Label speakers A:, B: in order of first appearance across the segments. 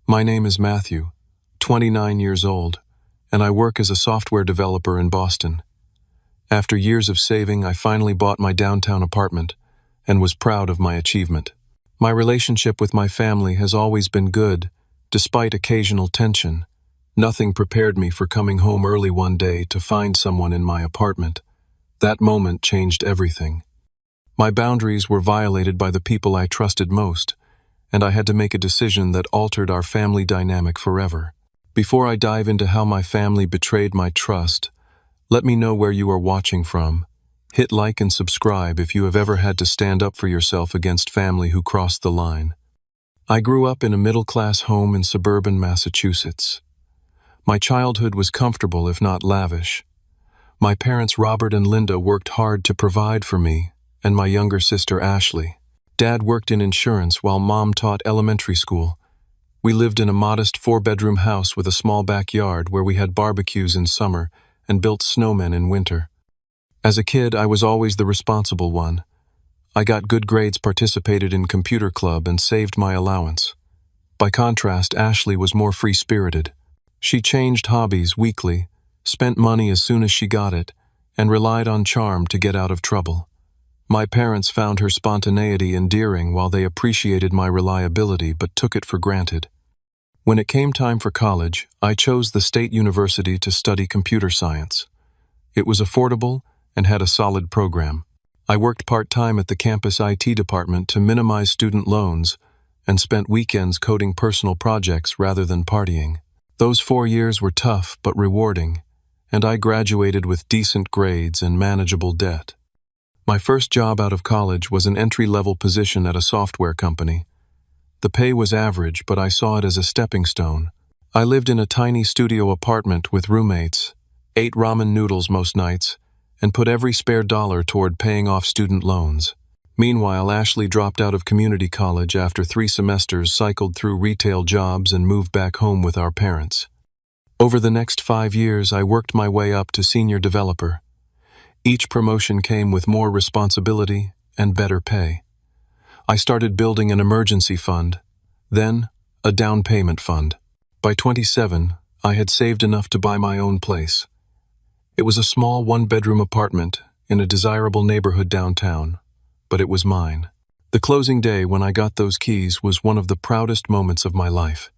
A: My name is Matthew, 29 years old, and I work as a software developer in Boston. After years of saving, I finally bought my downtown apartment and was proud of my achievement. My relationship with my family has always been good, despite occasional tension. Nothing prepared me for coming home early one day to find someone in my apartment. That moment changed everything. My boundaries were violated by the people I trusted most, and I had to make a decision that altered our family dynamic forever. Before I dive into how my family betrayed my trust, let me know where you are watching from. Hit like and subscribe if you have ever had to stand up for yourself against family who crossed the line. I grew up in a middle-class home in suburban Massachusetts. My childhood was comfortable if not lavish. My parents Robert and Linda worked hard to provide for me and my younger sister Ashley. Dad worked in insurance while Mom taught elementary school. We lived in a modest 4-bedroom house with a small backyard where we had barbecues in summer and built snowmen in winter. As a kid, I was always the responsible one. I got good grades, participated in computer club, and saved my allowance. By contrast, Ashley was more free-spirited. She changed hobbies weekly, spent money as soon as she got it, and relied on charm to get out of trouble. My parents found her spontaneity endearing while they appreciated my reliability but took it for granted. When it came time for college, I chose the state university to study computer science. It was affordable and had a solid program. I worked part-time at the campus IT department to minimize student loans and spent weekends coding personal projects rather than partying. Those 4 years were tough but rewarding, and I graduated with decent grades and manageable debt. My first job out of college was an entry-level position at a software company. The pay was average, but I saw it as a stepping stone. I lived in a tiny studio apartment with roommates, ate ramen noodles most nights, and put every spare dollar toward paying off student loans. Meanwhile, Ashley dropped out of community college after 3 semesters, cycled through retail jobs, and moved back home with our parents. Over the next 5 years, I worked my way up to senior developer. Each promotion came with more responsibility and better pay. I started building an emergency fund, then a down payment fund. By 27, I had saved enough to buy my own place. It was a small 1-bedroom apartment in a desirable neighborhood downtown, but it was mine. The closing day when I got those keys was one of the proudest moments of my life.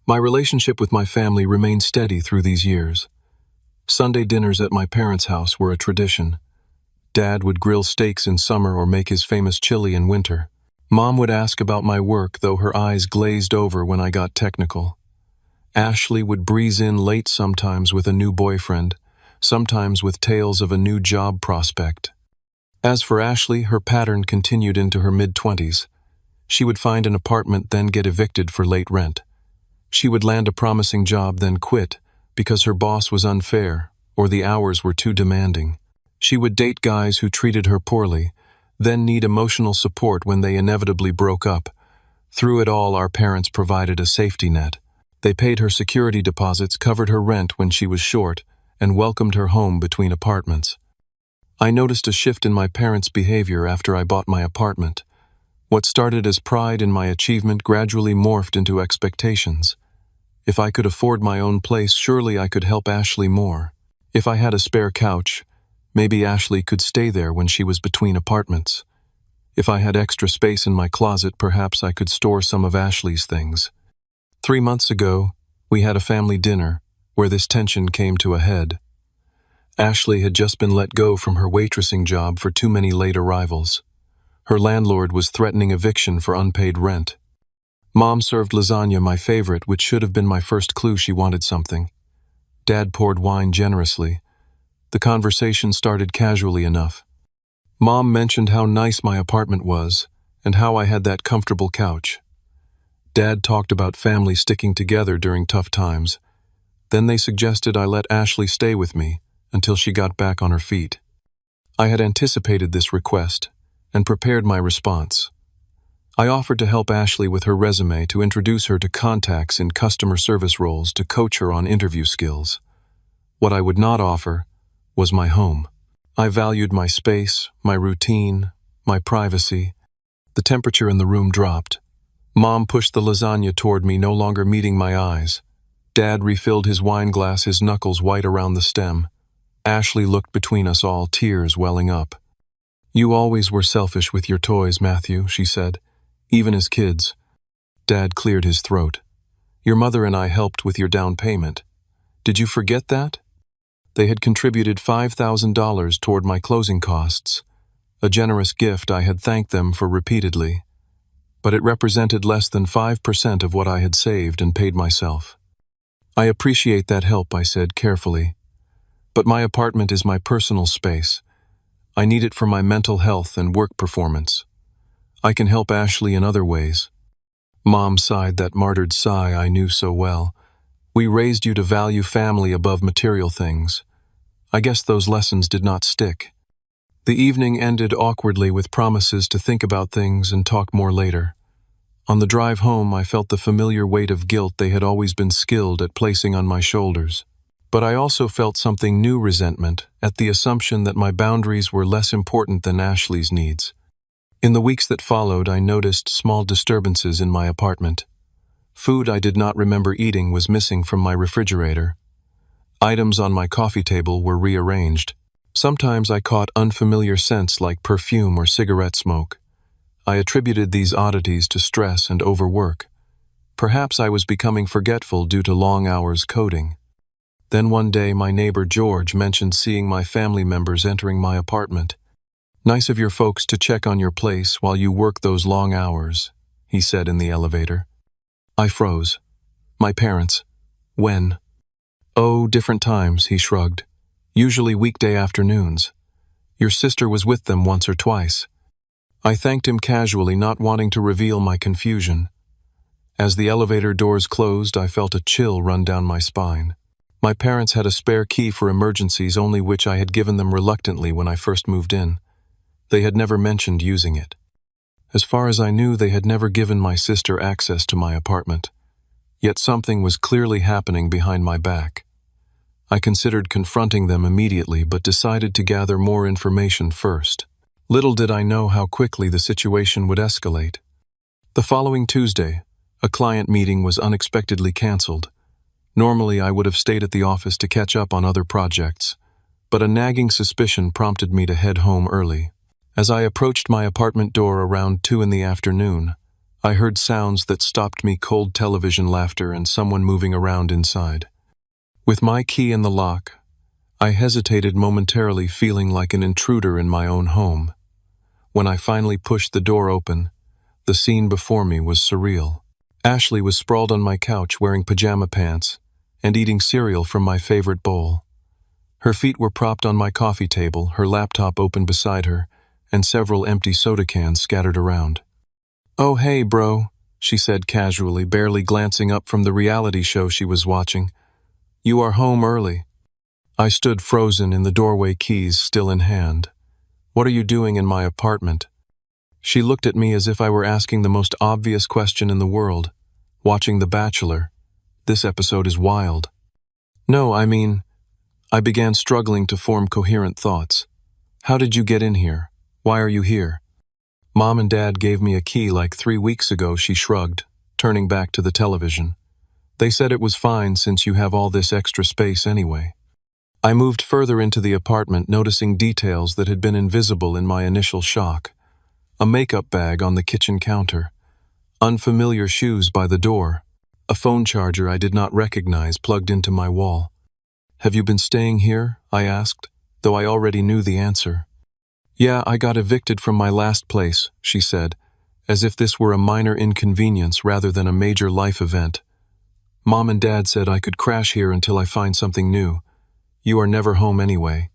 A: My relationship with my family remained steady through these years. Sunday dinners at my parents' house were a tradition. Dad would grill steaks in summer or make his famous chili in winter. Mom would ask about my work, though her eyes glazed over when I got technical. Ashley would breeze in late, sometimes with a new boyfriend, sometimes with tales of a new job prospect. As for Ashley, her pattern continued into her mid-20s. She would find an apartment, then get evicted for late rent. She would land a promising job, then quit because her boss was unfair or the hours were too demanding. She would date guys who treated her poorly, then need emotional support when they inevitably broke up. Through it all, our parents provided a safety net. They paid her security deposits, covered her rent when she was short, and welcomed her home between apartments. I noticed a shift in my parents' behavior after I bought my apartment. What started as pride in my achievement gradually morphed into expectations. If I could afford my own place, surely I could help Ashley more. If I had a spare couch, maybe Ashley could stay there when she was between apartments. If I had extra space in my closet, perhaps I could store some of Ashley's things. 3 months ago, we had a family dinner where this tension came to a head. Ashley had just been let go from her waitressing job for too many late arrivals. Her landlord was threatening eviction for unpaid rent. Mom served lasagna, my favorite, which should have been my first clue she wanted something. Dad poured wine generously. The conversation started casually enough. Mom mentioned how nice my apartment was and how I had that comfortable couch. Dad talked about family sticking together during tough times. Then they suggested I let Ashley stay with me until she got back on her feet. I had anticipated this request and prepared my response. I offered to help Ashley with her resume, to introduce her to contacts in customer service roles, to coach her on interview skills. What I would not offer was my home. I valued my space, my routine, my privacy. The temperature in the room dropped. Mom pushed the lasagna toward me, no longer meeting my eyes. Dad refilled his wine glass, his knuckles white around the stem. Ashley looked between us all, tears welling up. "You always were selfish with your toys, Matthew," she said, "even as kids." Dad cleared his throat. "Your mother and I helped with your down payment. Did you forget that?" They had contributed $5,000 toward my closing costs, a generous gift I had thanked them for repeatedly. But it represented less than 5% of what I had saved and paid myself. "I appreciate that help," I said carefully. "But my apartment is my personal space. I need it for my mental health and work performance. I can help Ashley in other ways." Mom sighed, that martyred sigh I knew so well. "We raised you to value family above material things. I guess those lessons did not stick." The evening ended awkwardly with promises to think about things and talk more later. On the drive home, I felt the familiar weight of guilt they had always been skilled at placing on my shoulders. But I also felt something new: resentment at the assumption that my boundaries were less important than Ashley's needs. In the weeks that followed, I noticed small disturbances in my apartment. Food I did not remember eating was missing from my refrigerator. Items on my coffee table were rearranged. Sometimes I caught unfamiliar scents like perfume or cigarette smoke. I attributed these oddities to stress and overwork. Perhaps I was becoming forgetful due to long hours coding. Then one day, my neighbor George mentioned seeing my family members entering my apartment. "Nice of your folks to check on your place while you work those long hours," he said in the elevator. I froze. "My parents? When?" "Oh, different times," he shrugged. "Usually weekday afternoons. Your sister was with them once or twice." I thanked him casually, not wanting to reveal my confusion. As the elevator doors closed, I felt a chill run down my spine. My parents had a spare key for emergencies, only which I had given them reluctantly when I first moved in. They had never mentioned using it. As far as I knew, they had never given my sister access to my apartment. Yet something was clearly happening behind my back. I considered confronting them immediately, but decided to gather more information first. Little did I know how quickly the situation would escalate. The following Tuesday, a client meeting was unexpectedly canceled. Normally, I would have stayed at the office to catch up on other projects, but a nagging suspicion prompted me to head home early. As I approached my apartment door around 2 in the afternoon, I heard sounds that stopped me: cold television, laughter, and someone moving around inside. With my key in the lock, I hesitated momentarily, feeling like an intruder in my own home. When I finally pushed the door open, the scene before me was surreal. Ashley was sprawled on my couch wearing pajama pants and eating cereal from my favorite bowl. Her feet were propped on my coffee table, her laptop open beside her, and several empty soda cans scattered around. "Oh, hey, bro," she said casually, barely glancing up from the reality show she was watching. "You are home early." I stood frozen in the doorway, keys still in hand. "What are you doing in my apartment?" She looked at me as if I were asking the most obvious question in the world. "Watching The Bachelor. This episode is wild." "No, I mean," I began, struggling to form coherent thoughts. "How did you get in here? Why are you here?" "Mom and Dad gave me a key like 3 weeks ago," she shrugged, turning back to the television. "They said it was fine since you have all this extra space anyway." I moved further into the apartment, noticing details that had been invisible in my initial shock. A makeup bag on the kitchen counter, unfamiliar shoes by the door, a phone charger I did not recognize plugged into my wall. "Have you been staying here?" I asked, though I already knew the answer. "Yeah, I got evicted from my last place," she said, as if this were a minor inconvenience rather than a major life event. "Mom and Dad said I could crash here until I find something new. You are never home anyway."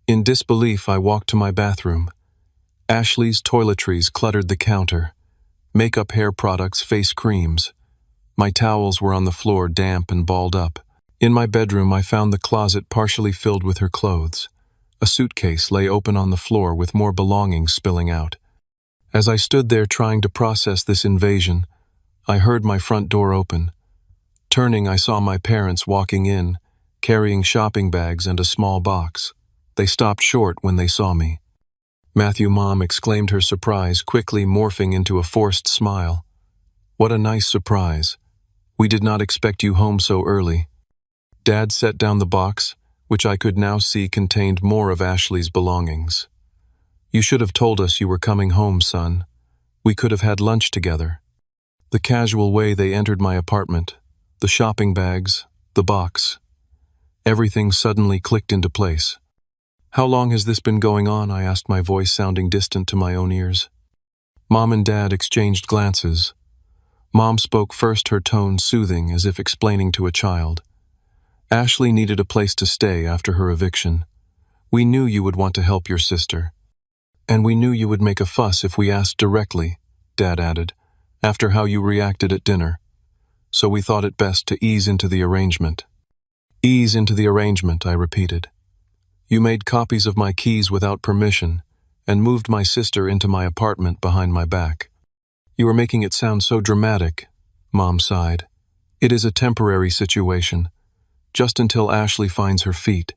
A: In disbelief, I walked to my bathroom. Ashley's toiletries cluttered the counter. Makeup, hair products, face creams. My towels were on the floor, damp and balled up. In my bedroom, I found the closet partially filled with her clothes. A suitcase lay open on the floor with more belongings spilling out. As I stood there trying to process this invasion, I heard my front door open. Turning, I saw my parents walking in, carrying shopping bags and a small box. They stopped short when they saw me. "Matthew," Mom exclaimed, her surprise quickly morphing into a forced smile. What a nice surprise. We did not expect you home so early. Dad set down the box, which I could now see contained more of Ashley's belongings. You should have told us you were coming home, son. We could have had lunch together. The casual way they entered my apartment, the shopping bags, the box. Everything suddenly clicked into place. How long has this been going on? I asked, my voice sounding distant to my own ears. Mom and Dad exchanged glances. Mom spoke first, her tone soothing, as if explaining to a child. Ashley needed a place to stay after her eviction. We knew you would want to help your sister. And we knew you would make a fuss if we asked directly, Dad added, after how you reacted at dinner. So we thought it best to ease into the arrangement. Ease into the arrangement, I repeated. You made copies of my keys without permission and moved my sister into my apartment behind my back. You are making it sound so dramatic, Mom sighed. It is a temporary situation, just until Ashley finds her feet.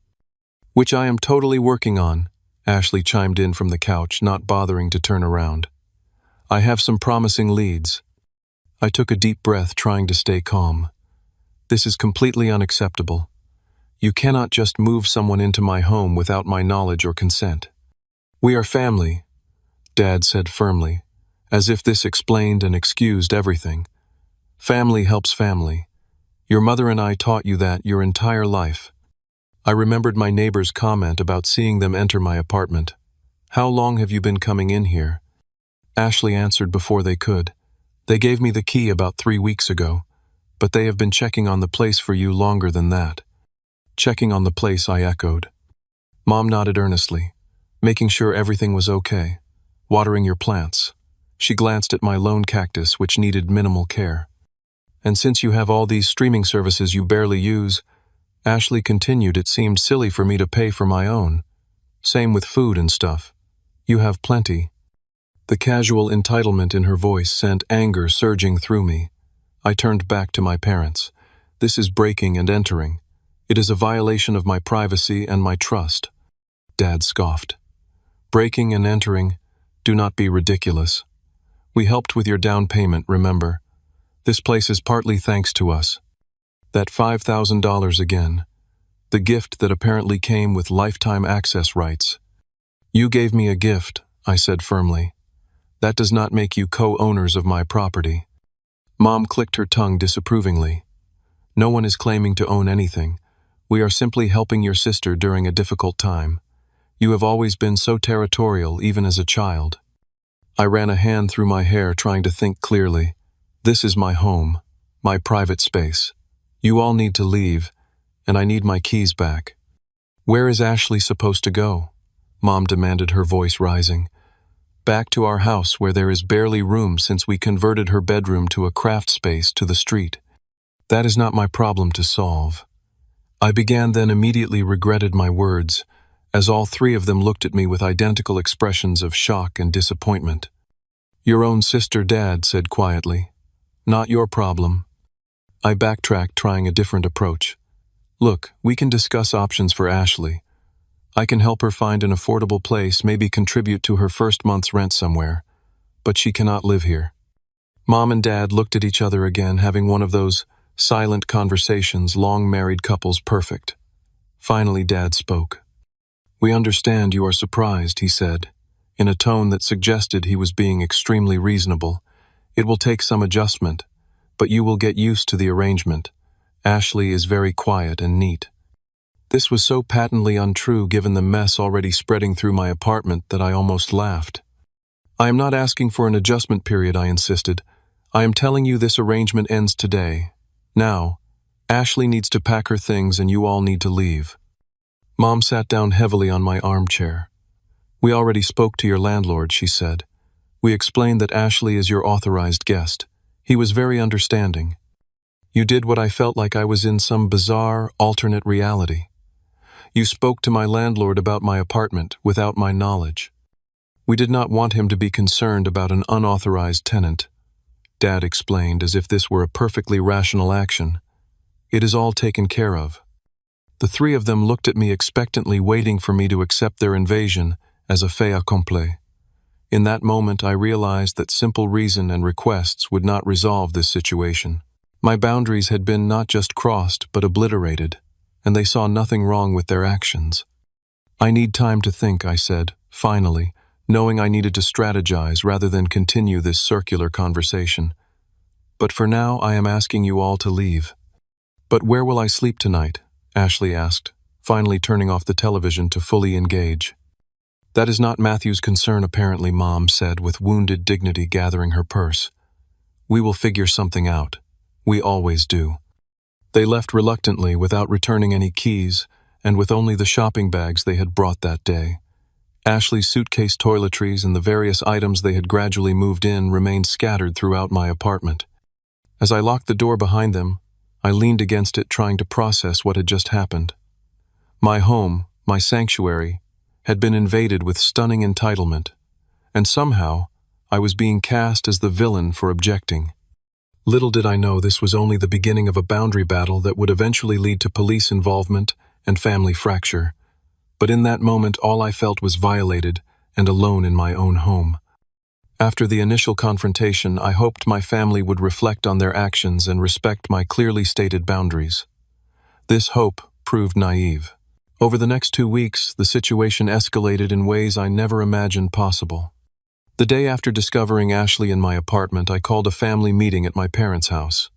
A: Which I am totally working on, Ashley chimed in from the couch, not bothering to turn around. I have some promising leads. I took a deep breath, trying to stay calm. This is completely unacceptable. You cannot just move someone into my home without my knowledge or consent. We are family, Dad said firmly, as if this explained and excused everything. Family helps family. Your mother and I taught you that your entire life. I remembered my neighbor's comment about seeing them enter my apartment. How long have you been coming in here? Ashley answered before they could. They gave me the key about 3 weeks ago, but they have been checking on the place for you longer than that. Checking on the place, I echoed. Mom nodded earnestly, making sure everything was okay. Watering your plants. She glanced at my lone cactus, which needed minimal care. And since you have all these streaming services you barely use, Ashley continued, it seemed silly for me to pay for my own. Same with food and stuff. You have plenty. The casual entitlement in her voice sent anger surging through me. I turned back to my parents. This is breaking and entering. It is a violation of my privacy and my trust. Dad scoffed. Breaking and entering? Do not be ridiculous. We helped with your down payment, remember? This place is partly thanks to us. That $5,000 again. The gift that apparently came with lifetime access rights. You gave me a gift, I said firmly. That does not make you co-owners of my property. Mom clicked her tongue disapprovingly. No one is claiming to own anything. We are simply helping your sister during a difficult time. You have always been so territorial, even as a child. I ran a hand through my hair, trying to think clearly. This is my home, my private space. You all need to leave, and I need my keys back. Where is Ashley supposed to go? Mom demanded, her voice rising. Back to our house, where there is barely room since we converted her bedroom to a craft space to the street. That is not my problem to solve. I began, then immediately regretted my words, as all three of them looked at me with identical expressions of shock and disappointment. Your own sister, Dad said quietly. Not your problem. I backtracked, trying a different approach. Look, we can discuss options for Ashley. I can help her find an affordable place, maybe contribute to her first month's rent somewhere. But she cannot live here. Mom and Dad looked at each other again, having one of those silent conversations long married couples perfect. Finally, Dad spoke. We understand you are surprised, he said, in a tone that suggested he was being extremely reasonable. It will take some adjustment, but you will get used to the arrangement. Ashley is very quiet and neat. This was so patently untrue given the mess already spreading through my apartment that I almost laughed. I am not asking for an adjustment period, I insisted. I am telling you this arrangement ends today. Now, Ashley needs to pack her things and you all need to leave. Mom sat down heavily on my armchair. We already spoke to your landlord, she said. We explained that Ashley is your authorized guest. He was very understanding. You did what I felt like I was in some bizarre, alternate reality. You spoke to my landlord about my apartment without my knowledge. We did not want him to be concerned about an unauthorized tenant. Dad explained, as if this were a perfectly rational action. It is all taken care of. The three of them looked at me expectantly, waiting for me to accept their invasion as a fait accompli. In that moment, I realized that simple reason and requests would not resolve this situation. My boundaries had been not just crossed, but obliterated, and they saw nothing wrong with their actions. "I need time to think," I said, finally, knowing I needed to strategize rather than continue this circular conversation. "But for now, I am asking you all to leave." "But where will I sleep tonight?" Ashley asked, finally turning off the television to fully engage. "That is not Matthew's concern, apparently," Mom said, with wounded dignity gathering her purse. "We will figure something out. We always do." They left reluctantly, without returning any keys, and with only the shopping bags they had brought that day. Ashley's suitcase toiletries and the various items they had gradually moved in remained scattered throughout my apartment. As I locked the door behind them, I leaned against it, trying to process what had just happened. My home, my sanctuary, had been invaded with stunning entitlement, and somehow I was being cast as the villain for objecting. Little did I know this was only the beginning of a boundary battle that would eventually lead to police involvement and family fracture. But in that moment, all I felt was violated and alone in my own home. After the initial confrontation, I hoped my family would reflect on their actions and respect my clearly stated boundaries. This hope proved naive. Over the next 2 weeks, the situation escalated in ways I never imagined possible. The day after discovering Ashley in my apartment, I called a family meeting at my parents' house.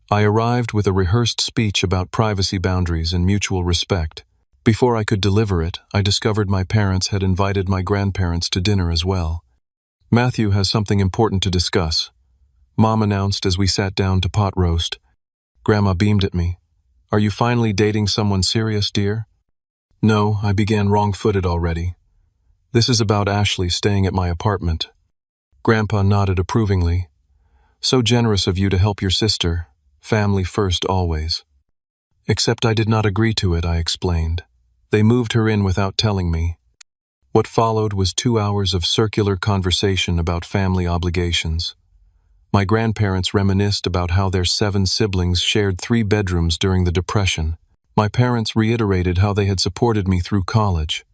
A: I arrived with a rehearsed speech about privacy boundaries and mutual respect. Before I could deliver it, I discovered my parents had invited my grandparents to dinner as well. "Matthew has something important to discuss," Mom announced as we sat down to pot roast. Grandma beamed at me. "Are you finally dating someone serious, dear?" "No," I began, wrong-footed already. "This is about Ashley staying at my apartment." Grandpa nodded approvingly. "So generous of you to help your sister. Family first always." "Except I did not agree to it," I explained. "They moved her in without telling me." What followed was 2 hours of circular conversation about family obligations. My grandparents reminisced about how their 7 siblings shared 3 bedrooms during the Depression. My parents reiterated how they had supported me through college.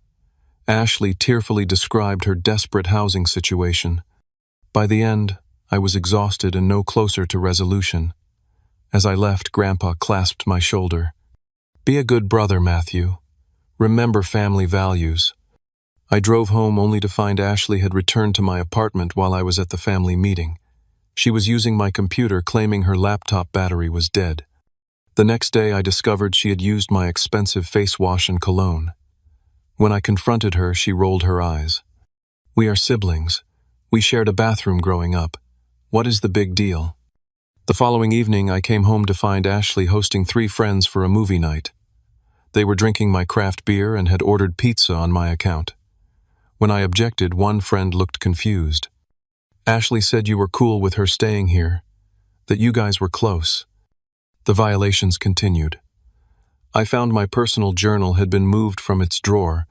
A: Ashley tearfully described her desperate housing situation. By the end, I was exhausted and no closer to resolution. As I left, Grandpa clasped my shoulder. "Be a good brother, Matthew. Remember family values." I drove home only to find Ashley had returned to my apartment while I was at the family meeting. She was using my computer, claiming her laptop battery was dead. The next day, I discovered she had used my expensive face wash and cologne. When I confronted her, she rolled her eyes. "We are siblings. We shared a bathroom growing up. What is the big deal?" The following evening, I came home to find Ashley hosting 3 friends for a movie night. They were drinking my craft beer and had ordered pizza on my account. When I objected, one friend looked confused. "Ashley said you were cool with her staying here, that you guys were close." The violations continued. I found my personal journal had been moved from its drawer.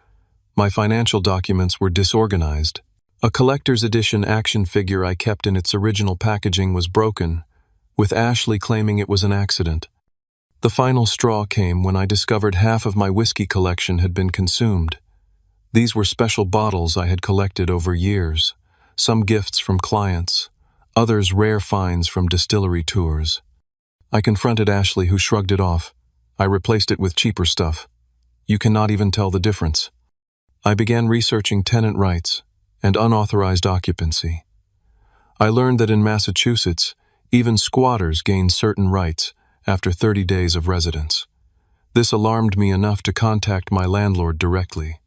A: My financial documents were disorganized. A collector's edition action figure I kept in its original packaging was broken, with Ashley claiming it was an accident. The final straw came when I discovered half of my whiskey collection had been consumed. These were special bottles I had collected over years, some gifts from clients, others rare finds from distillery tours. I confronted Ashley, who shrugged it off. "I replaced it with cheaper stuff. You cannot even tell the difference." I began researching tenant rights and unauthorized occupancy. I learned that in Massachusetts, even squatters gain certain rights after 30 days of residence. This alarmed me enough to contact my landlord directly.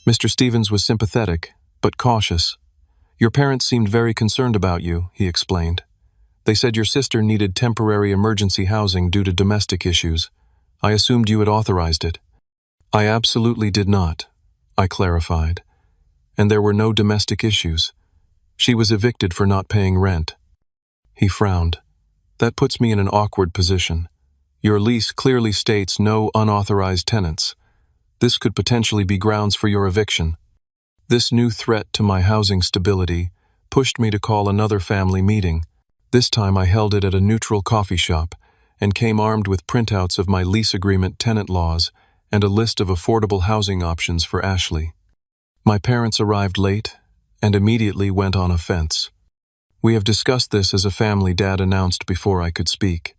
A: Mr. Stevens was sympathetic, but cautious. "Your parents seemed very concerned about you," he explained. "They said your sister needed temporary emergency housing due to domestic issues. I assumed you had authorized it." "I absolutely did not," I clarified. "And there were no domestic issues. She was evicted for not paying rent." He frowned. "That puts me in an awkward position. Your lease clearly states no unauthorized tenants. This could potentially be grounds for your eviction." This new threat to my housing stability pushed me to call another family meeting. This time I held it at a neutral coffee shop and came armed with printouts of my lease agreement, tenant laws, and a list of affordable housing options for Ashley. My parents arrived late, and immediately went on offense. "We have discussed this as a family," Dad announced before I could speak.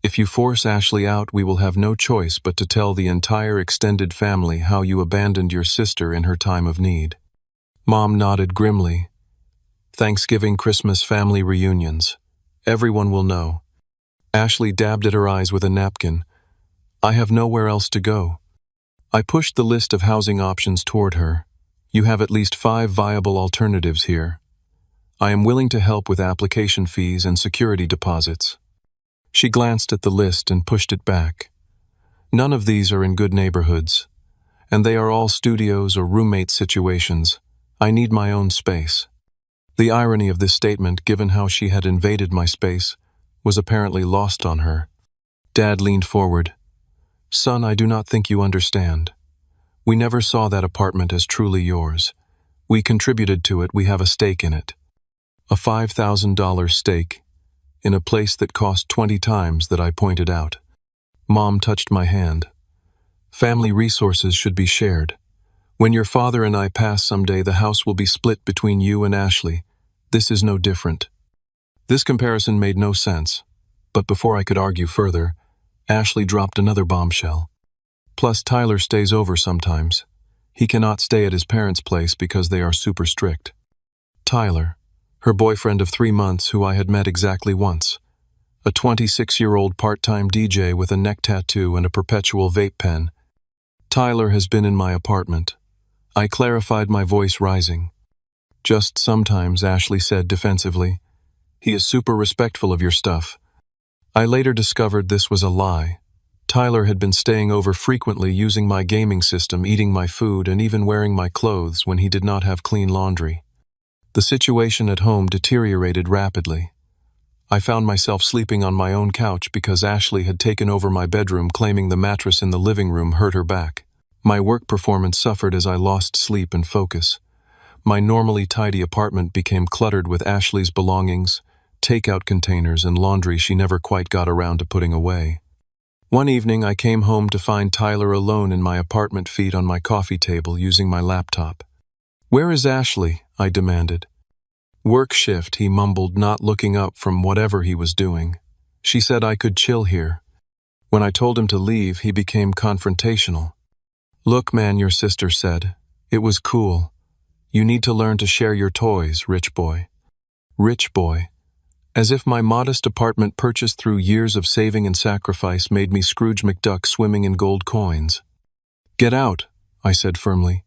A: "If you force Ashley out, we will have no choice but to tell the entire extended family how you abandoned your sister in her time of need." Mom nodded grimly. "Thanksgiving, Christmas, family reunions. Everyone will know." Ashley dabbed at her eyes with a napkin. "I have nowhere else to go." I pushed the list of housing options toward her. "You have at least 5 viable alternatives here. I am willing to help with application fees and security deposits." She glanced at the list and pushed it back. "None of these are in good neighborhoods, and they are all studios or roommate situations. I need my own space." The irony of this statement, given how she had invaded my space, was apparently lost on her. Dad leaned forward. "Son, I do not think you understand. We never saw that apartment as truly yours. We contributed to it, we have a stake in it. A $5,000 stake, in a place that cost 20 times that I pointed out." Mom touched my hand. "Family resources should be shared. When your father and I pass someday, the house will be split between you and Ashley. This is no different." This comparison made no sense, but before I could argue further, Ashley dropped another bombshell. "Plus, Tyler stays over sometimes. He cannot stay at his parents' place because they are super strict." Tyler, her boyfriend of 3 months who I had met exactly once. A 26-year-old part-time DJ with a neck tattoo and a perpetual vape pen. "Tyler has been in my apartment." I clarified, my voice rising. "Just sometimes," Ashley said defensively. "He is super respectful of your stuff." I later discovered this was a lie. Tyler had been staying over frequently, using my gaming system, eating my food, and even wearing my clothes when he did not have clean laundry. The situation at home deteriorated rapidly. I found myself sleeping on my own couch because Ashley had taken over my bedroom, claiming the mattress in the living room hurt her back. My work performance suffered as I lost sleep and focus. My normally tidy apartment became cluttered with Ashley's belongings, takeout containers, and laundry she never quite got around to putting away. One evening, I came home to find Tyler alone in my apartment, feet on my coffee table, using my laptop. "Where is Ashley?" I demanded. "Work shift," he mumbled, not looking up from whatever he was doing. "She said I could chill here." When I told him to leave, he became confrontational. "Look, man," your sister said. "It was cool. You need to learn to share your toys, rich boy." Rich boy. As if my modest apartment, purchased through years of saving and sacrifice, made me Scrooge McDuck swimming in gold coins. "Get out," I said firmly.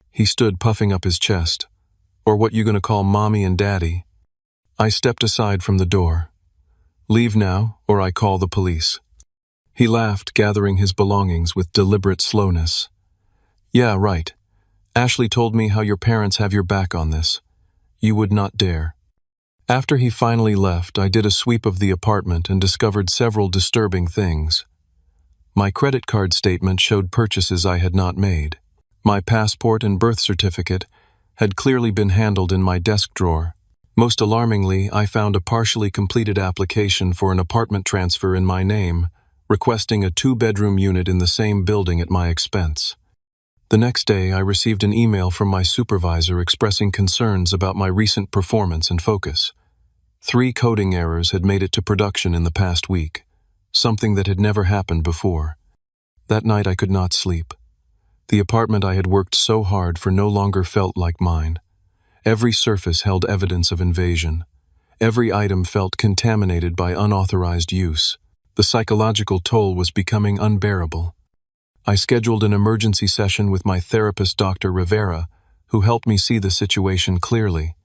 A: He stood, puffing up his chest. "Or what you gonna call mommy and daddy?" I stepped aside from the door. "Leave now, or I call the police." He laughed, gathering his belongings with deliberate slowness. "Yeah, right. Ashley told me how your parents have your back on this. You would not dare." After he finally left, I did a sweep of the apartment and discovered several disturbing things. My credit card statement showed purchases I had not made. My passport and birth certificate had clearly been handled in my desk drawer. Most alarmingly, I found a partially completed application for an apartment transfer in my name, requesting a 2-bedroom unit in the same building at my expense. The next day, I received an email from my supervisor expressing concerns about my recent performance and focus. 3 coding errors had made it to production in the past week, something that had never happened before. That night, I could not sleep. The apartment I had worked so hard for no longer felt like mine. Every surface held evidence of invasion. Every item felt contaminated by unauthorized use. The psychological toll was becoming unbearable. I scheduled an emergency session with my therapist, Dr. Rivera, who helped me see the situation clearly.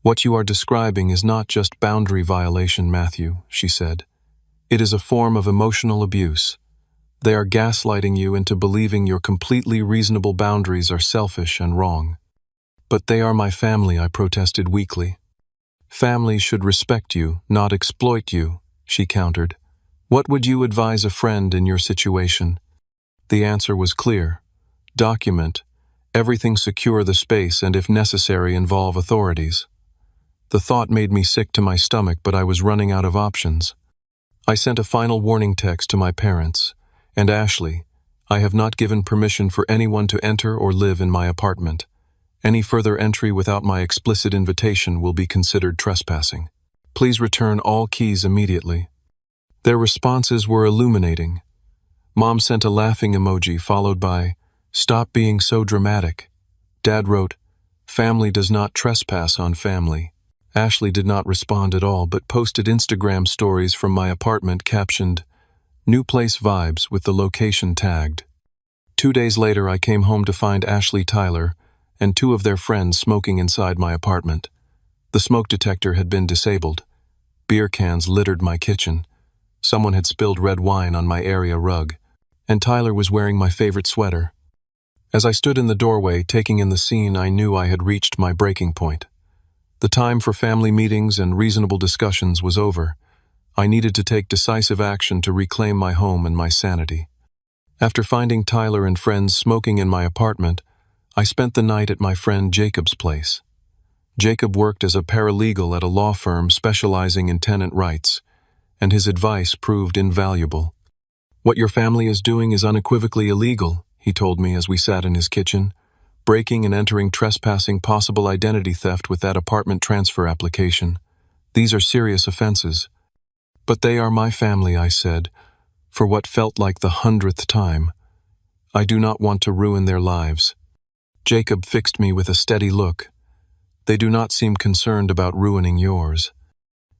A: "What you are describing is not just boundary violation, Matthew," she said. "It is a form of emotional abuse. They are gaslighting you into believing your completely reasonable boundaries are selfish and wrong." "But they are my family," I protested weakly. "Family should respect you, not exploit you," she countered. "What would you advise a friend in your situation?" The answer was clear. Document everything, secure the space, and if necessary, involve authorities. The thought made me sick to my stomach, but I was running out of options. I sent a final warning text to my parents. "And Ashley, I have not given permission for anyone to enter or live in my apartment. Any further entry without my explicit invitation will be considered trespassing. Please return all keys immediately. Their responses were illuminating. Mom sent a laughing emoji followed by, "Stop being so dramatic." Dad wrote, "Family does not trespass on family." Ashley did not respond at all but posted Instagram stories from my apartment captioned, "New place vibes" with the location tagged. 2 days later, I came home to find Ashley, Tyler, and 2 of their friends smoking inside my apartment. The smoke detector had been disabled. Beer cans littered my kitchen. Someone had spilled red wine on my area rug. And Tyler was wearing my favorite sweater. As I stood in the doorway, taking in the scene, I knew I had reached my breaking point. The time for family meetings and reasonable discussions was over. I needed to take decisive action to reclaim my home and my sanity. After finding Tyler and friends smoking in my apartment, I spent the night at my friend Jacob's place. Jacob worked as a paralegal at a law firm specializing in tenant rights, and his advice proved invaluable. "What your family is doing is unequivocally illegal," he told me as we sat in his kitchen. "Breaking and entering, trespassing, possible identity theft with that apartment transfer application. These are serious offenses." "But they are my family," I said, for what felt like the 100th time. "I do not want to ruin their lives." Jacob fixed me with a steady look. "They do not seem concerned about ruining yours."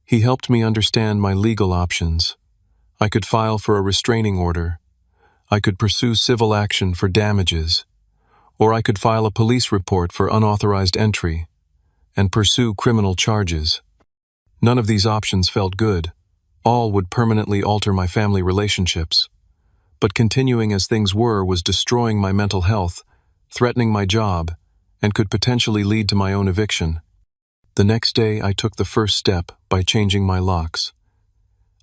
A: He helped me understand my legal options. I could file for a restraining order. I could pursue civil action for damages. Or I could file a police report for unauthorized entry and pursue criminal charges. None of these options felt good. All would permanently alter my family relationships. But continuing as things were was destroying my mental health, threatening my job, and could potentially lead to my own eviction. The next day, I took the first step by changing my locks.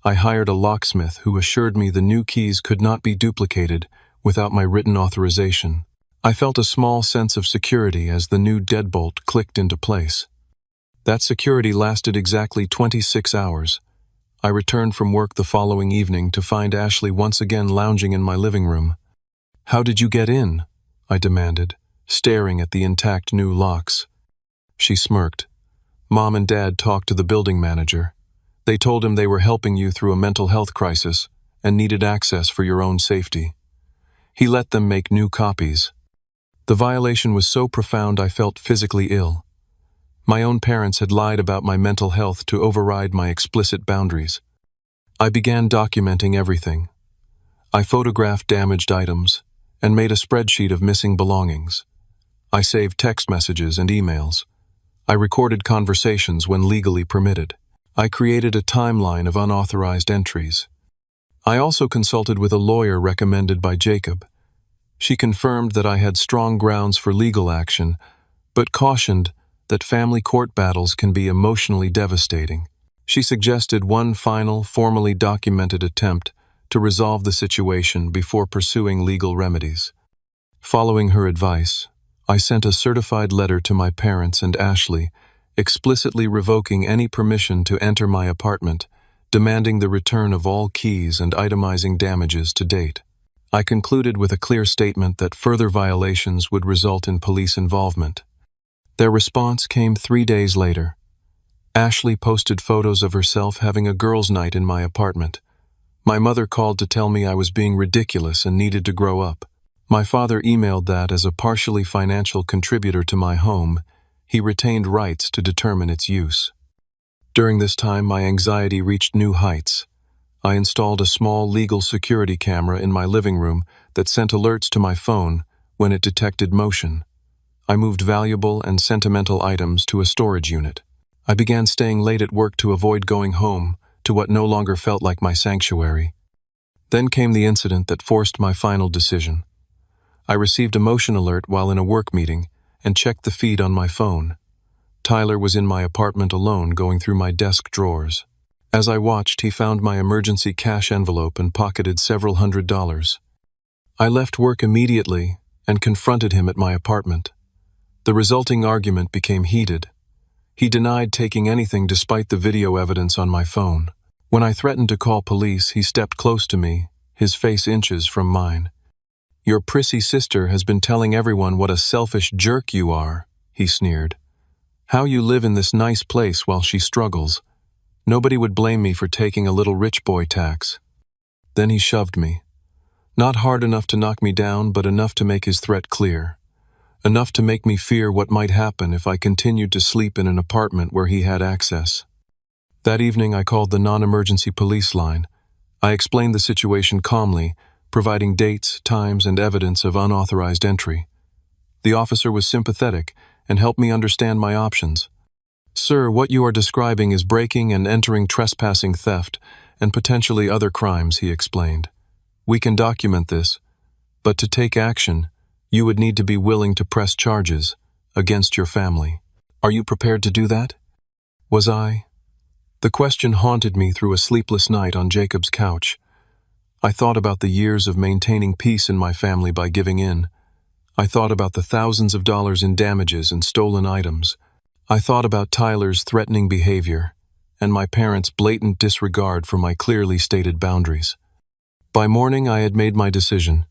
A: I hired a locksmith who assured me the new keys could not be duplicated without my written authorization. I felt a small sense of security as the new deadbolt clicked into place. That security lasted exactly 26 hours. I returned from work the following evening to find Ashley once again lounging in my living room. "How did you get in?" I demanded, staring at the intact new locks. She smirked. "Mom and Dad talked to the building manager. They told him they were helping you through a mental health crisis and needed access for your own safety. He let them make new copies." The violation was so profound I felt physically ill. My own parents had lied about my mental health to override my explicit boundaries. I began documenting everything. I photographed damaged items and made a spreadsheet of missing belongings. I saved text messages and emails. I recorded conversations when legally permitted. I created a timeline of unauthorized entries. I also consulted with a lawyer recommended by Jacob. She confirmed that I had strong grounds for legal action, but cautioned that family court battles can be emotionally devastating. She suggested one final, formally documented attempt to resolve the situation before pursuing legal remedies. Following her advice, I sent a certified letter to my parents and Ashley, explicitly revoking any permission to enter my apartment, demanding the return of all keys and itemizing damages to date. I concluded with a clear statement that further violations would result in police involvement. Their response came 3 days later. Ashley posted photos of herself having a girls' night in my apartment. My mother called to tell me I was being ridiculous and needed to grow up. My father emailed that as a partially financial contributor to my home, he retained rights to determine its use. During this time, my anxiety reached new heights. I installed a small legal security camera in my living room that sent alerts to my phone when it detected motion. I moved valuable and sentimental items to a storage unit. I began staying late at work to avoid going home to what no longer felt like my sanctuary. Then came the incident that forced my final decision. I received a motion alert while in a work meeting and checked the feed on my phone. Tyler was in my apartment alone, going through my desk drawers. As I watched, he found my emergency cash envelope and pocketed several $100s. I left work immediately and confronted him at my apartment. The resulting argument became heated. He denied taking anything despite the video evidence on my phone. When I threatened to call police, he stepped close to me, his face inches from mine. "Your prissy sister has been telling everyone what a selfish jerk you are," he sneered. "How you live in this nice place while she struggles. Nobody would blame me for taking a little rich boy tax." Then he shoved me. Not hard enough to knock me down, but enough to make his threat clear. Enough to make me fear what might happen if I continued to sleep in an apartment where he had access. That evening I called the non-emergency police line. I explained the situation calmly, providing dates, times, and evidence of unauthorized entry. The officer was sympathetic and helped me understand my options. "Sir, what you are describing is breaking and entering, trespassing, theft, and potentially other crimes," he explained. "We can document this, but to take action, you would need to be willing to press charges against your family. Are you prepared to do that?" Was I? The question haunted me through a sleepless night on Jacob's couch. I thought about the years of maintaining peace in my family by giving in. I thought about the thousands of dollars in damages and stolen items. I thought about Tyler's threatening behavior and my parents' blatant disregard for my clearly stated boundaries. By morning, I had made my decision.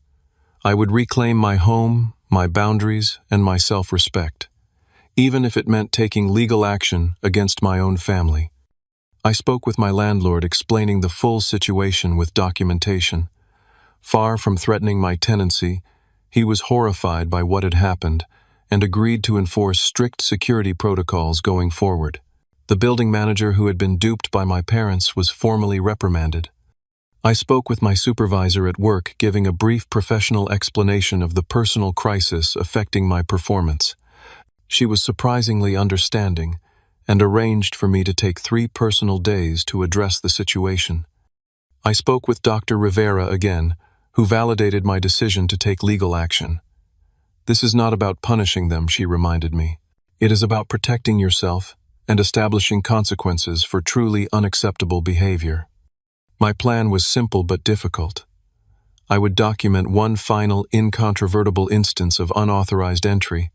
A: I would reclaim my home, my boundaries, and my self-respect, even if it meant taking legal action against my own family. I spoke with my landlord, explaining the full situation with documentation. Far from threatening my tenancy, he was horrified by what had happened and agreed to enforce strict security protocols going forward. The building manager who had been duped by my parents was formally reprimanded. I spoke with my supervisor at work, giving a brief professional explanation of the personal crisis affecting my performance. She was surprisingly understanding and arranged for me to take 3 personal days to address the situation. I spoke with Dr. Rivera again, who validated my decision to take legal action. "This is not about punishing them," she reminded me. "It is about protecting yourself and establishing consequences for truly unacceptable behavior." My plan was simple but difficult. I would document one final, incontrovertible instance of unauthorized entry.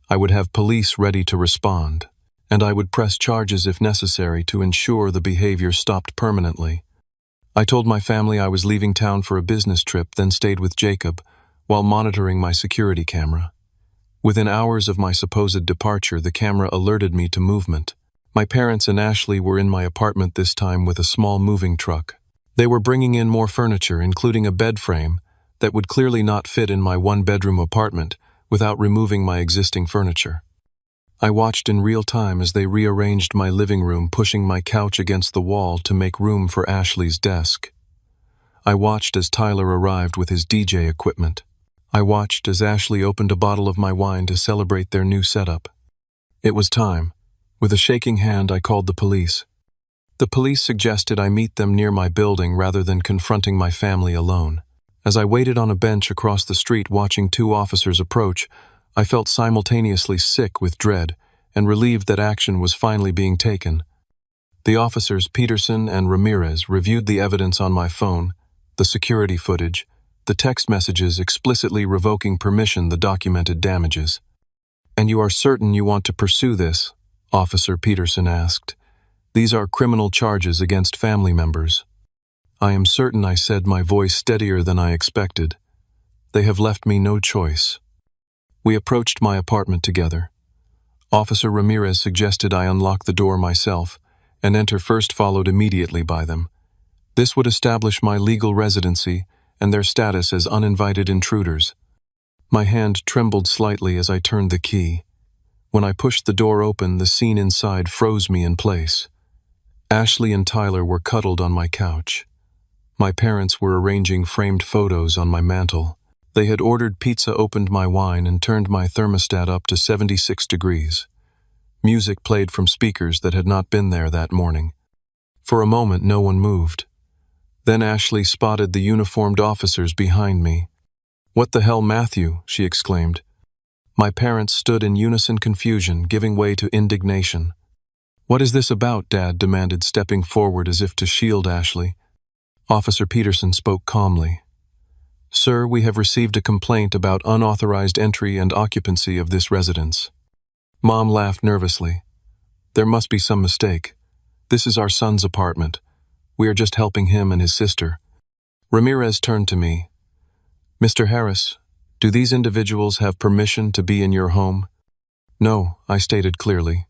A: I would have police ready to respond, and I would press charges if necessary to ensure the behavior stopped permanently. I told my family I was leaving town for a business trip, then stayed with Jacob while monitoring my security camera. Within hours of my supposed departure, the camera alerted me to movement. My parents and Ashley were in my apartment this time with a small moving truck. They were bringing in more furniture, including a bed frame that would clearly not fit in my one-bedroom apartment without removing my existing furniture. I watched in real time as they rearranged my living room, pushing my couch against the wall to make room for Ashley's desk. I watched as Tyler arrived with his DJ equipment. I watched as Ashley opened a bottle of my wine to celebrate their new setup. It was time. With a shaking hand, I called the police. The police suggested I meet them near my building rather than confronting my family alone. As I waited on a bench across the street watching 2 officers approach, I felt simultaneously sick with dread and relieved that action was finally being taken. The officers, Peterson and Ramirez, reviewed the evidence on my phone, the security footage, the text messages explicitly revoking permission, the documented damages. "And you are certain you want to pursue this?" Officer Peterson asked. "These are criminal charges against family members." "I am certain," I said, my voice steadier than I expected. "They have left me no choice." We approached my apartment together. Officer Ramirez suggested I unlock the door myself and enter first, followed immediately by them. This would establish my legal residency and their status as uninvited intruders. My hand trembled slightly as I turned the key. When I pushed the door open, the scene inside froze me in place. Ashley and Tyler were cuddled on my couch. My parents were arranging framed photos on my mantel. They had ordered pizza, opened my wine, and turned my thermostat up to 76 degrees. Music played from speakers that had not been there that morning. For a moment, no one moved. Then Ashley spotted the uniformed officers behind me. "What the hell, Matthew?" she exclaimed. My parents stood in unison, confusion giving way to indignation. "What is this about?" Dad demanded, stepping forward as if to shield Ashley. Officer Peterson spoke calmly. "Sir, we have received a complaint about unauthorized entry and occupancy of this residence." Mom laughed nervously. "There must be some mistake. This is our son's apartment. We are just helping him and his sister." Ramirez turned to me. "Mr. Harris, do these individuals have permission to be in your home?" No, I stated clearly.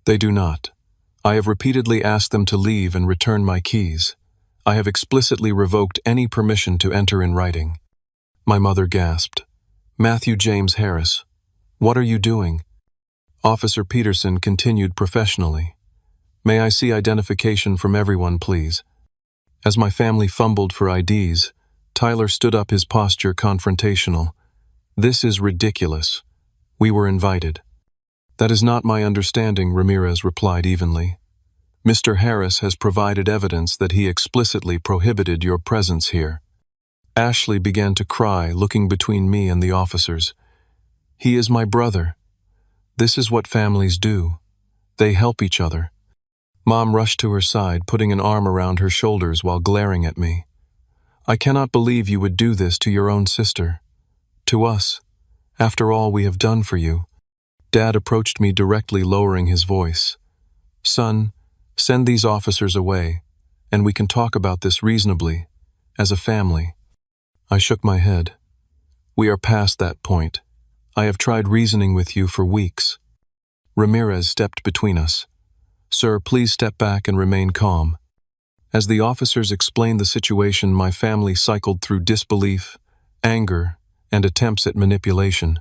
A: They do not. I have repeatedly asked them to leave and return my keys. I have explicitly revoked any permission to enter in writing. My mother gasped. Matthew James Harris, what are you doing? Officer Peterson continued professionally. May I see identification from everyone, please? As my family fumbled for IDs, Tyler stood up, his posture confrontational. This is ridiculous. We were invited. That is not my understanding, Ramirez replied evenly. Mr. Harris has provided evidence that he explicitly prohibited your presence here. Ashley began to cry, looking between me and the officers. He is my brother. This is what families do. They help each other. Mom rushed to her side, putting an arm around her shoulders while glaring at me. I cannot believe you would do this to your own sister. To us, after all we have done for you. Dad approached me directly, lowering his voice. Son, send these officers away, and we can talk about this reasonably, as a family. I shook my head. We are past that point. I have tried reasoning with you for weeks. Ramirez stepped between us. Sir, please step back and remain calm. As the officers explained the situation, my family cycled through disbelief, anger, and attempts at manipulation.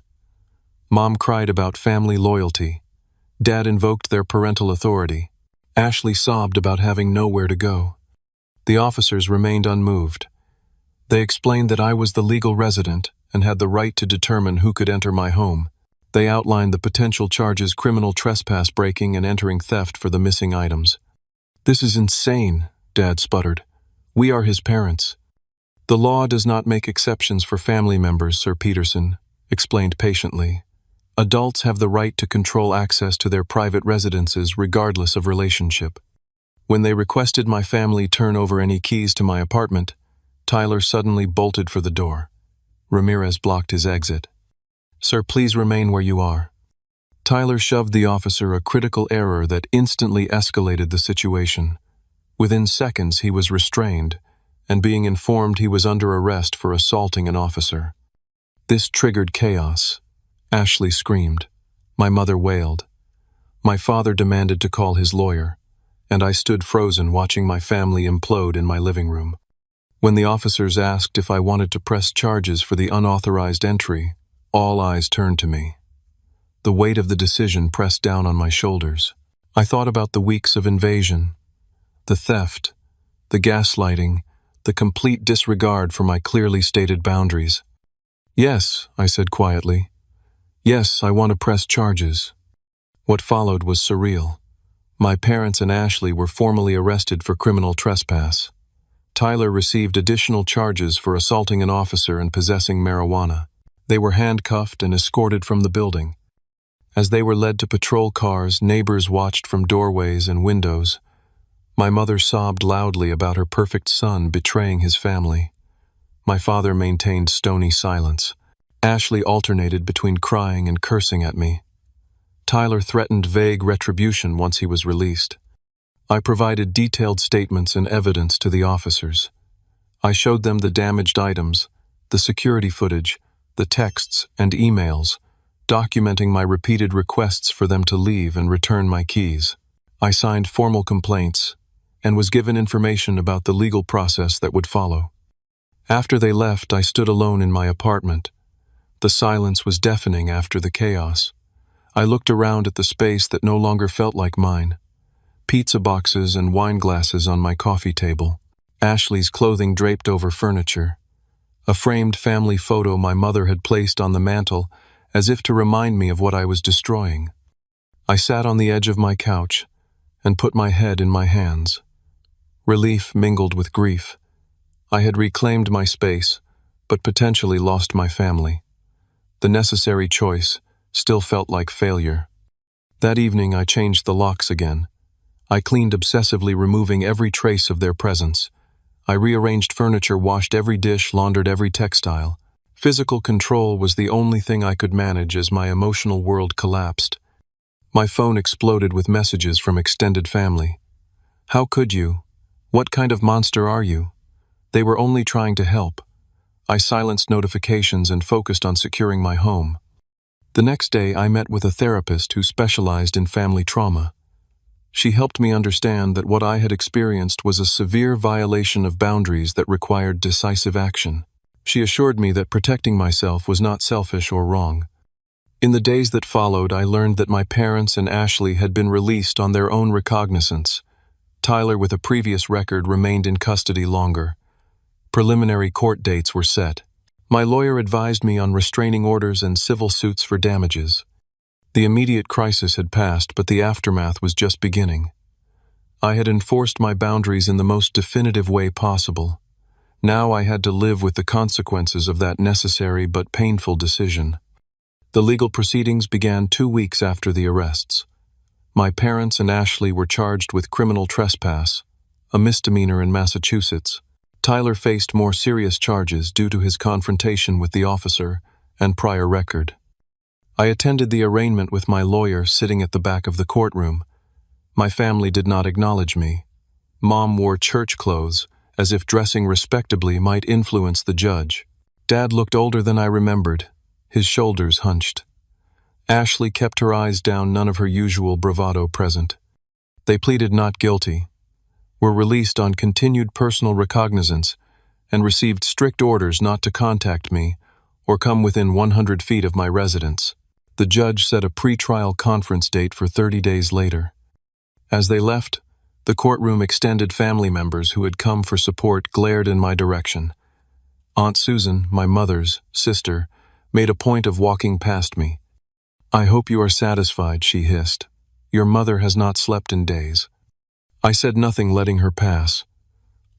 A: Mom cried about family loyalty. Dad invoked their parental authority. Ashley sobbed about having nowhere to go. The officers remained unmoved. They explained that I was the legal resident and had the right to determine who could enter my home. They outlined the potential charges: criminal trespass, breaking, and entering theft for the missing items. This is insane, Dad sputtered. We are his parents. The law does not make exceptions for family members, Sir Peterson explained patiently. Adults have the right to control access to their private residences regardless of relationship. When they requested my family turn over any keys to my apartment, Tyler suddenly bolted for the door. Ramirez blocked his exit. Sir, please remain where you are. Tyler shoved the officer, a critical error that instantly escalated the situation. Within seconds, he was restrained, and being informed he was under arrest for assaulting an officer. This triggered chaos. Ashley screamed. My mother wailed. My father demanded to call his lawyer, and I stood frozen watching my family implode in my living room. When the officers asked if I wanted to press charges for the unauthorized entry, all eyes turned to me. The weight of the decision pressed down on my shoulders. I thought about the weeks of invasion, the theft, the gaslighting, the complete disregard for my clearly stated boundaries. Yes, I said quietly. Yes, I want to press charges. What followed was surreal. My parents and Ashley were formally arrested for criminal trespass. Tyler received additional charges for assaulting an officer and possessing marijuana. They were handcuffed and escorted from the building. As they were led to patrol cars, neighbors watched from doorways and windows. My mother sobbed loudly about her perfect son betraying his family. My father maintained stony silence. Ashley alternated between crying and cursing at me. Tyler threatened vague retribution once he was released. I provided detailed statements and evidence to the officers. I showed them the damaged items, the security footage, the texts and emails, documenting my repeated requests for them to leave and return my keys. I signed formal complaints and was given information about the legal process that would follow. After they left, I stood alone in my apartment. The silence was deafening after the chaos. I looked around at the space that no longer felt like mine. Pizza boxes and wine glasses on my coffee table. Ashley's clothing draped over furniture. A framed family photo my mother had placed on the mantel as if to remind me of what I was destroying. I sat on the edge of my couch and put my head in my hands. Relief mingled with grief. I had reclaimed my space, but potentially lost my family. The necessary choice still felt like failure. That evening I changed the locks again. I cleaned obsessively, removing every trace of their presence. I rearranged furniture, washed every dish, laundered every textile. Physical control was the only thing I could manage as my emotional world collapsed. My phone exploded with messages from extended family. How could you? What kind of monster are you? They were only trying to help. I silenced notifications and focused on securing my home. The next day, I met with a therapist who specialized in family trauma. She helped me understand that what I had experienced was a severe violation of boundaries that required decisive action. She assured me that protecting myself was not selfish or wrong. In the days that followed, I learned that my parents and Ashley had been released on their own recognizance. Tyler, with a previous record, remained in custody longer. Preliminary court dates were set. My lawyer advised me on restraining orders and civil suits for damages. The immediate crisis had passed, but the aftermath was just beginning. I had enforced my boundaries in the most definitive way possible. Now I had to live with the consequences of that necessary but painful decision. The legal proceedings began 2 weeks after the arrests. My parents and Ashley were charged with criminal trespass, a misdemeanor in Massachusetts. Tyler faced more serious charges due to his confrontation with the officer and prior record. I attended the arraignment with my lawyer sitting at the back of the courtroom. My family did not acknowledge me. Mom wore church clothes, as if dressing respectably might influence the judge. Dad looked older than I remembered, his shoulders hunched. Ashley kept her eyes down, none of her usual bravado present. They pleaded not guilty, were released on continued personal recognizance, and received strict orders not to contact me or come within 100 feet of my residence. The judge set a pre-trial conference date for 30 days later. As they left, the courtroom extended family members who had come for support glared in my direction. Aunt Susan, my mother's sister, made a point of walking past me. "I hope you are satisfied," she hissed. "Your mother has not slept in days." I said nothing, letting her pass.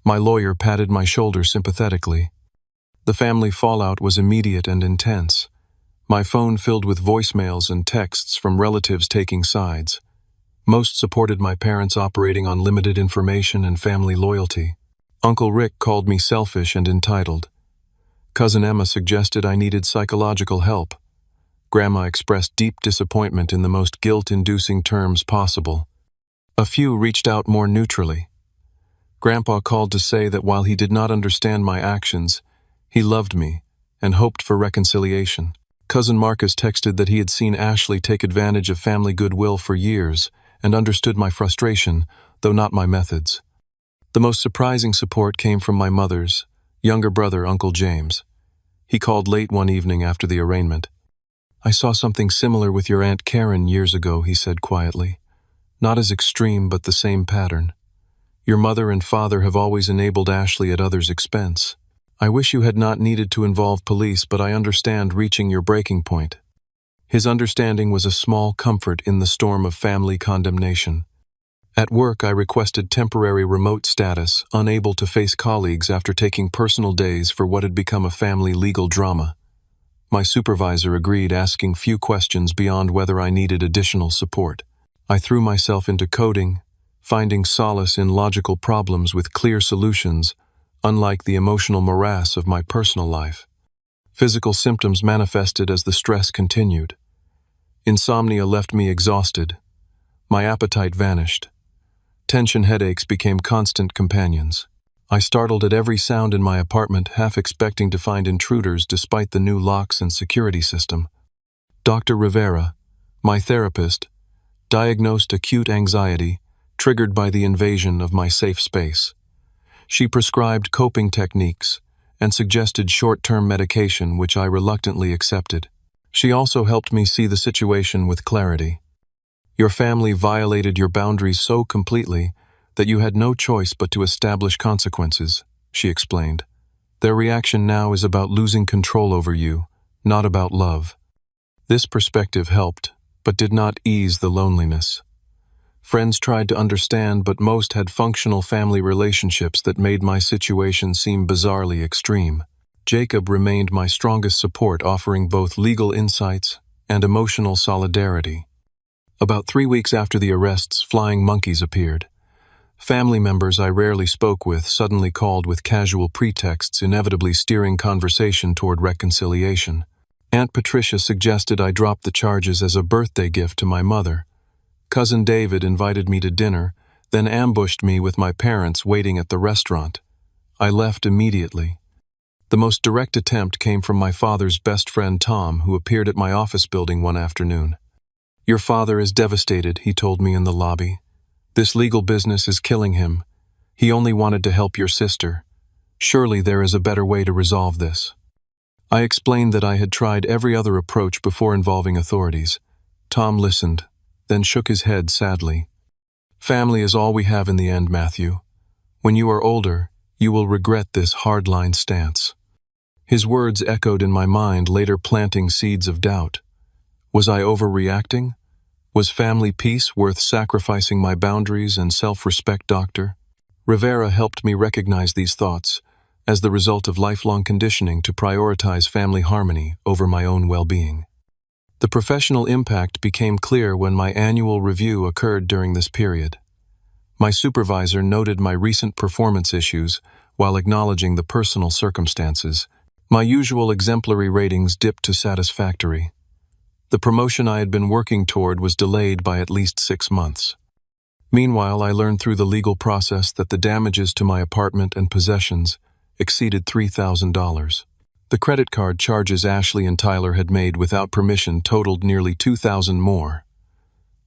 A: My lawyer patted my shoulder sympathetically. The family fallout was immediate and intense. My phone filled with voicemails and texts from relatives taking sides. Most supported my parents, operating on limited information and family loyalty. Uncle Rick called me selfish and entitled. Cousin Emma suggested I needed psychological help. Grandma expressed deep disappointment in the most guilt-inducing terms possible. A few reached out more neutrally. Grandpa called to say that while he did not understand my actions, he loved me and hoped for reconciliation. Cousin Marcus texted that he had seen Ashley take advantage of family goodwill for years and understood my frustration, though not my methods. The most surprising support came from my mother's younger brother, Uncle James. He called late one evening after the arraignment. "I saw something similar with your Aunt Karen years ago," he said quietly. "Not as extreme, but the same pattern. Your mother and father have always enabled Ashley at others' expense. I wish you had not needed to involve police, but I understand reaching your breaking point." His understanding was a small comfort in the storm of family condemnation. At work, I requested temporary remote status, unable to face colleagues after taking personal days for what had become a family legal drama. My supervisor agreed, asking few questions beyond whether I needed additional support. I threw myself into coding, finding solace in logical problems with clear solutions, unlike the emotional morass of my personal life. Physical symptoms manifested as the stress continued. Insomnia left me exhausted. My appetite vanished. Tension headaches became constant companions. I startled at every sound in my apartment, half expecting to find intruders despite the new locks and security system. Dr. Rivera, my therapist, diagnosed acute anxiety triggered by the invasion of my safe space. She prescribed coping techniques and suggested short-term medication, which I reluctantly accepted. She also helped me see the situation with clarity. "Your family violated your boundaries so completely that you had no choice but to establish consequences," she explained. "Their reaction now is about losing control over you, not about love." This perspective helped, but did not ease the loneliness. Friends tried to understand, but most had functional family relationships that made my situation seem bizarrely extreme. Jacob remained my strongest support, offering both legal insights and emotional solidarity. About 3 weeks after the arrests, flying monkeys appeared. Family members I rarely spoke with suddenly called with casual pretexts, inevitably steering conversation toward reconciliation. Aunt Patricia suggested I drop the charges as a birthday gift to my mother. Cousin David invited me to dinner, then ambushed me with my parents waiting at the restaurant. I left immediately. The most direct attempt came from my father's best friend Tom, who appeared at my office building one afternoon. "Your father is devastated," he told me in the lobby. "This legal business is killing him. He only wanted to help your sister. Surely there is a better way to resolve this." I explained that I had tried every other approach before involving authorities. Tom listened, then shook his head sadly. "Family is all we have in the end, Matthew. When you are older, you will regret this hardline stance." His words echoed in my mind, later planting seeds of doubt. Was I overreacting? Was family peace worth sacrificing my boundaries and self-respect, Doctor? Rivera helped me recognize these thoughts as the result of lifelong conditioning to prioritize family harmony over my own well-being. The professional impact became clear when my annual review occurred during this period. My supervisor noted my recent performance issues while acknowledging the personal circumstances. My usual exemplary ratings dipped to satisfactory. The promotion I had been working toward was delayed by at least 6 months. Meanwhile, I learned through the legal process that the damages to my apartment and possessions exceeded $3,000. The credit card charges Ashley and Tyler had made without permission totaled nearly $2,000 more.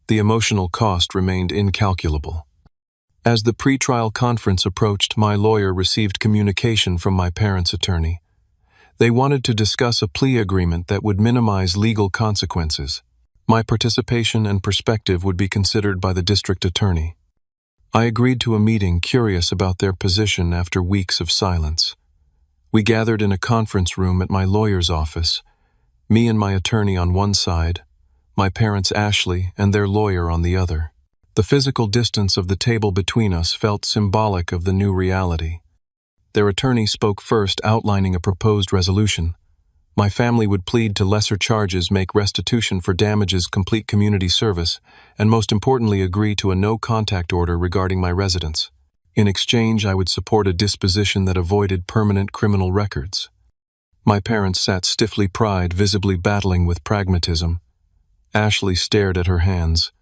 A: The emotional cost remained incalculable. As the pre-trial conference approached, my lawyer received communication from my parents' attorney. They wanted to discuss a plea agreement that would minimize legal consequences. My participation and perspective would be considered by the district attorney. I agreed to a meeting, curious about their position after weeks of silence. We gathered in a conference room at my lawyer's office, me and my attorney on one side, my parents Ashley and their lawyer on the other. The physical distance of the table between us felt symbolic of the new reality. Their attorney spoke first, outlining a proposed resolution. My family would plead to lesser charges, make restitution for damages, complete community service, and most importantly agree to a no-contact order regarding my residence. In exchange, I would support a disposition that avoided permanent criminal records. My parents sat stiffly, pride visibly battling with pragmatism. Ashley stared at her hands.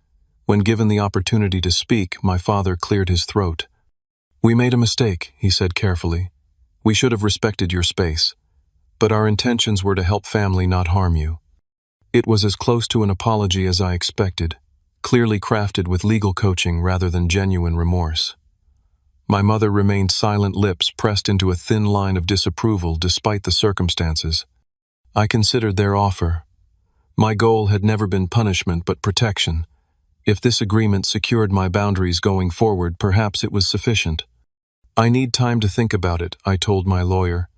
A: When given the opportunity to speak, my father cleared his throat. "We made a mistake," he said carefully. "We should have respected your space. But our intentions were to help family, not harm you." It was as close to an apology as I expected, clearly crafted with legal coaching rather than genuine remorse. My mother remained silent, lips pressed into a thin line of disapproval despite the circumstances. I considered their offer. My goal had never been punishment but protection. If this agreement secured my boundaries going forward, perhaps it was sufficient. "I need time to think about it," I told my lawyer.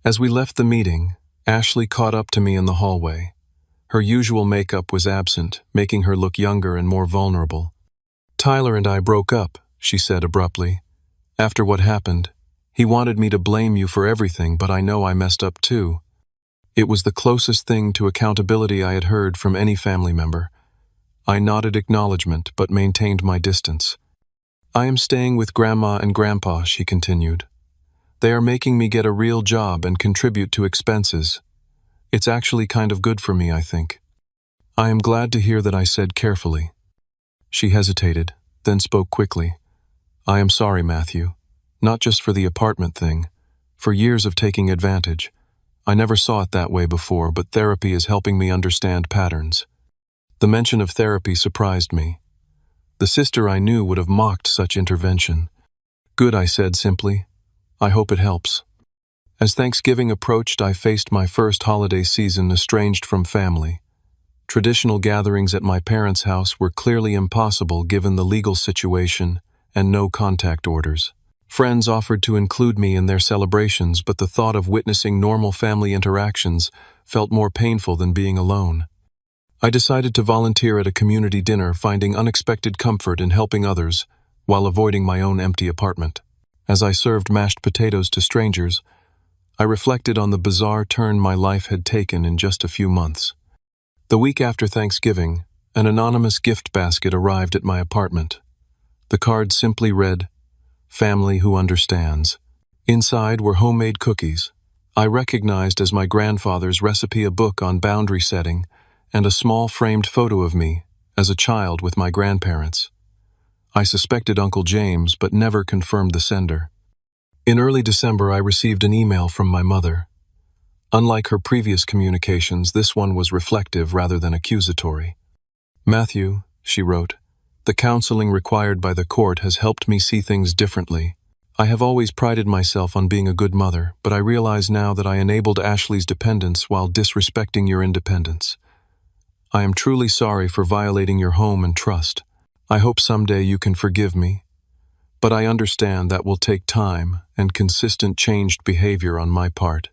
A: As we left the meeting, Ashley caught up to me in the hallway. Her usual makeup was absent, making her look younger and more vulnerable. "Tyler and I broke up," she said abruptly. "After what happened, he wanted me to blame you for everything, but I know I messed up too." It was the closest thing to accountability I had heard from any family member. I nodded acknowledgement, but maintained my distance. "I am staying with Grandma and Grandpa," she continued. "They are making me get a real job and contribute to expenses. It's actually kind of good for me, I think." "I am glad to hear that," I said carefully. She hesitated, then spoke quickly. "I am sorry, Matthew. Not just for the apartment thing. For years of taking advantage. I never saw it that way before, but therapy is helping me understand patterns." The mention of therapy surprised me. The sister I knew would have mocked such intervention. "Good," I said simply. "I hope it helps." As Thanksgiving approached, I faced my first holiday season estranged from family. Traditional gatherings at my parents' house were clearly impossible given the legal situation and no contact orders. Friends offered to include me in their celebrations, but the thought of witnessing normal family interactions felt more painful than being alone. I decided to volunteer at a community dinner, finding unexpected comfort in helping others while avoiding my own empty apartment. As I served mashed potatoes to strangers, I reflected on the bizarre turn my life had taken in just a few months. The week after Thanksgiving, an anonymous gift basket arrived at my apartment. The card simply read, "Family who understands." Inside were homemade cookies, I recognized as my grandfather's recipe, a book on boundary setting, and a small framed photo of me as a child with my grandparents. I suspected Uncle James, but never confirmed the sender. In early December, I received an email from my mother. Unlike her previous communications, this one was reflective rather than accusatory. "Matthew," she wrote, "the counseling required by the court has helped me see things differently. I have always prided myself on being a good mother, but I realize now that I enabled Ashley's dependence while disrespecting your independence. I am truly sorry for violating your home and trust. I hope someday you can forgive me, but I understand that will take time and consistent changed behavior on my part."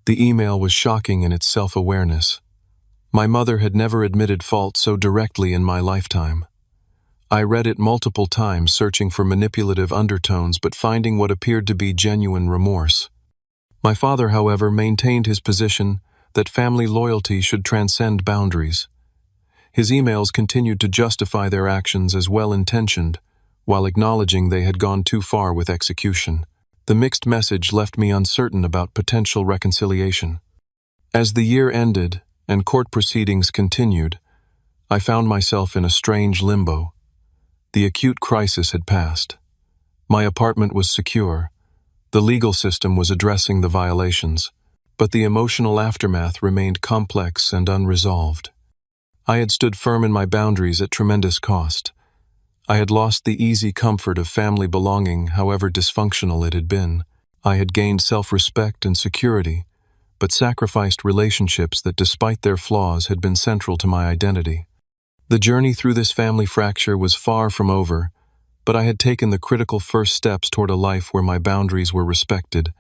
A: The email was shocking in its self-awareness. My mother had never admitted fault so directly in my lifetime. I read it multiple times, searching for manipulative undertones but finding what appeared to be genuine remorse. My father, however, maintained his position that family loyalty should transcend boundaries. His emails continued to justify their actions as well-intentioned, while acknowledging they had gone too far with execution. The mixed message left me uncertain about potential reconciliation. As the year ended and court proceedings continued, I found myself in a strange limbo. The acute crisis had passed. My apartment was secure. The legal system was addressing the violations, but the emotional aftermath remained complex and unresolved. I had stood firm in my boundaries at tremendous cost. I had lost the easy comfort of family belonging, however dysfunctional it had been. I had gained self-respect and security, but sacrificed relationships that, despite their flaws, had been central to my identity. The journey through this family fracture was far from over, but I had taken the critical first steps toward a life where my boundaries were respected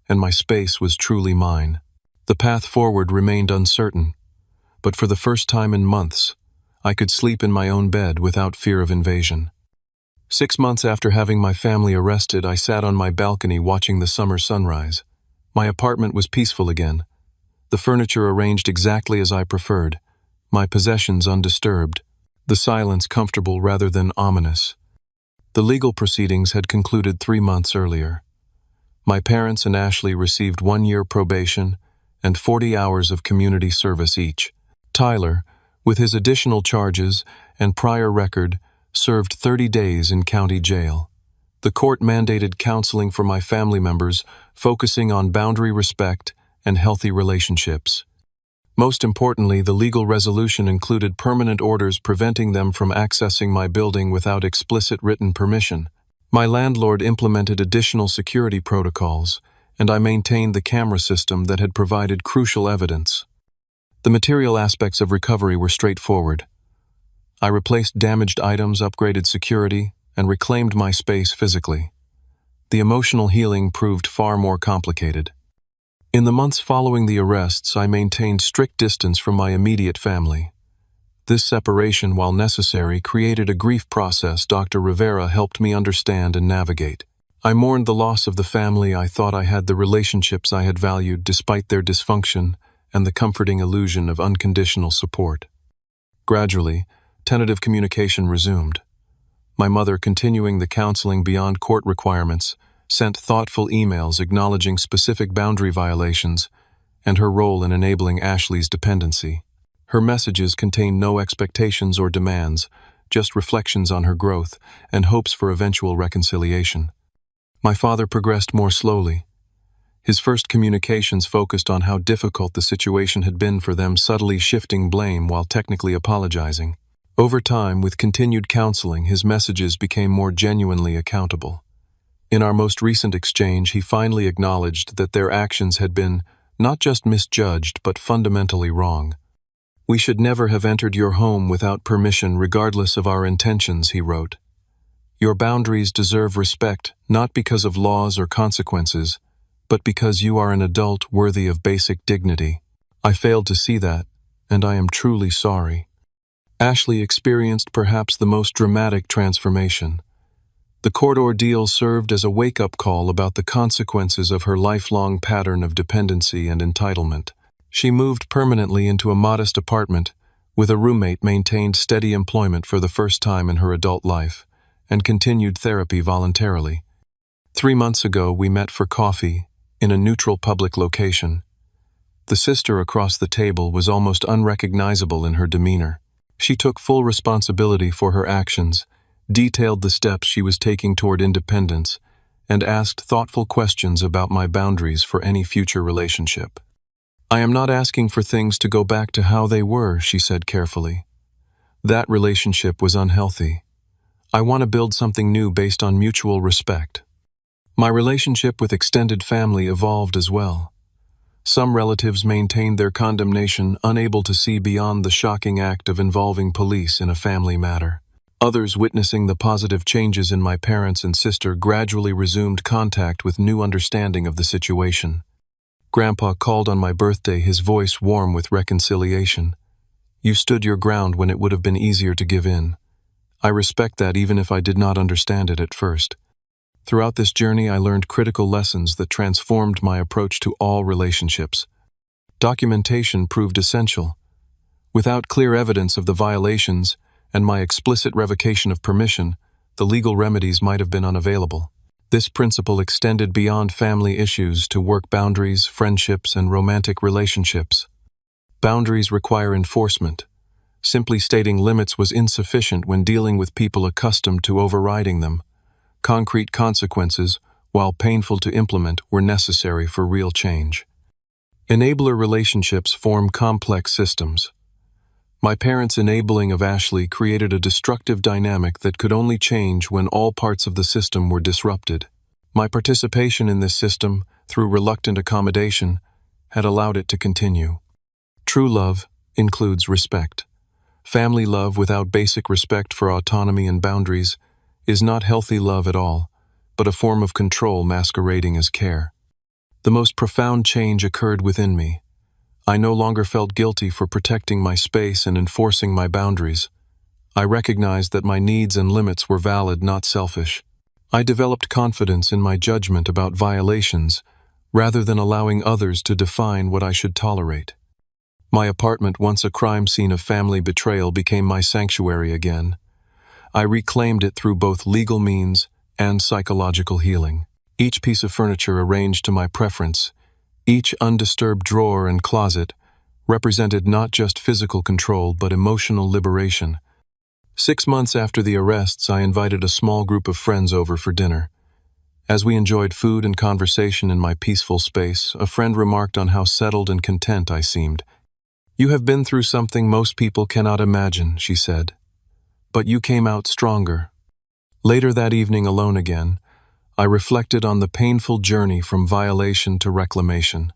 A: and my space was truly mine. The path forward remained uncertain, but for the first time in months, I could sleep in my own bed without fear of invasion. 6 months after having my family arrested, I sat on my balcony watching the summer sunrise. My apartment was peaceful again, the furniture arranged exactly as I preferred, my possessions undisturbed, the silence comfortable rather than ominous. The legal proceedings had concluded 3 months earlier. My parents and Ashley received 1-year probation and 40 hours of community service each. Tyler, with his additional charges and prior record, served 30 days in county jail. The court mandated counseling for my family members, focusing on boundary respect and healthy relationships. Most importantly, the legal resolution included permanent orders preventing them from accessing my building without explicit written permission. My landlord implemented additional security protocols, and I maintained the camera system that had provided crucial evidence. The material aspects of recovery were straightforward. I replaced damaged items, upgraded security, and reclaimed my space physically. The emotional healing proved far more complicated. In the months following the arrests, I maintained strict distance from my immediate family. This separation, while necessary, created a grief process Dr. Rivera helped me understand and navigate. I mourned the loss of the family I thought I had, the relationships I had valued despite their dysfunction, and the comforting illusion of unconditional support. Gradually, tentative communication resumed. My mother, continuing the counseling beyond court requirements, sent thoughtful emails acknowledging specific boundary violations and her role in enabling Ashley's dependency. Her messages contained no expectations or demands, just reflections on her growth and hopes for eventual reconciliation. My father progressed more slowly. His first communications focused on how difficult the situation had been for them, subtly shifting blame while technically apologizing. Over time, with continued counseling, his messages became more genuinely accountable. In our most recent exchange, he finally acknowledged that their actions had been not just misjudged but fundamentally wrong. "We should never have entered your home without permission, regardless of our intentions," he wrote. "Your boundaries deserve respect, not because of laws or consequences, but because you are an adult worthy of basic dignity. I failed to see that, and I am truly sorry." Ashley experienced perhaps the most dramatic transformation. The court ordeal served as a wake-up call about the consequences of her lifelong pattern of dependency and entitlement. She moved permanently into a modest apartment, with a roommate, maintained steady employment for the first time in her adult life, and continued therapy voluntarily. 3 months ago, we met for coffee in a neutral public location. The sister across the table was almost unrecognizable in her demeanor. She took full responsibility for her actions, detailed the steps she was taking toward independence, and asked thoughtful questions about my boundaries for any future relationship. "I am not asking for things to go back to how they were," she said carefully. "That relationship was unhealthy. I want to build something new based on mutual respect." My relationship with extended family evolved as well. Some relatives maintained their condemnation, unable to see beyond the shocking act of involving police in a family matter. Others, witnessing the positive changes in my parents and sister, gradually resumed contact with new understanding of the situation. Grandpa called on my birthday, his voice warm with reconciliation. "You stood your ground when it would have been easier to give in. I respect that, even if I did not understand it at first." Throughout this journey, I learned critical lessons that transformed my approach to all relationships. Documentation proved essential. Without clear evidence of the violations and my explicit revocation of permission, the legal remedies might have been unavailable. This principle extended beyond family issues to work boundaries, friendships, and romantic relationships. Boundaries require enforcement. Simply stating limits was insufficient when dealing with people accustomed to overriding them. Concrete consequences, while painful to implement, were necessary for real change. Enabler relationships form complex systems. My parents' enabling of Ashley created a destructive dynamic that could only change when all parts of the system were disrupted. My participation in this system, through reluctant accommodation, had allowed it to continue. True love includes respect. Family love without basic respect for autonomy and boundaries is not healthy love at all, but a form of control masquerading as care. The most profound change occurred within me. I no longer felt guilty for protecting my space and enforcing my boundaries. I recognized that my needs and limits were valid, not selfish. I developed confidence in my judgment about violations, rather than allowing others to define what I should tolerate. My apartment, once a crime scene of family betrayal, became my sanctuary again. I reclaimed it through both legal means and psychological healing. Each piece of furniture arranged to my preference, each undisturbed drawer and closet, represented not just physical control but emotional liberation. 6 months after the arrests, I invited a small group of friends over for dinner. As we enjoyed food and conversation in my peaceful space, a friend remarked on how settled and content I seemed. "You have been through something most people cannot imagine," she said. "But you came out stronger." Later that evening, alone again, I reflected on the painful journey from violation to reclamation.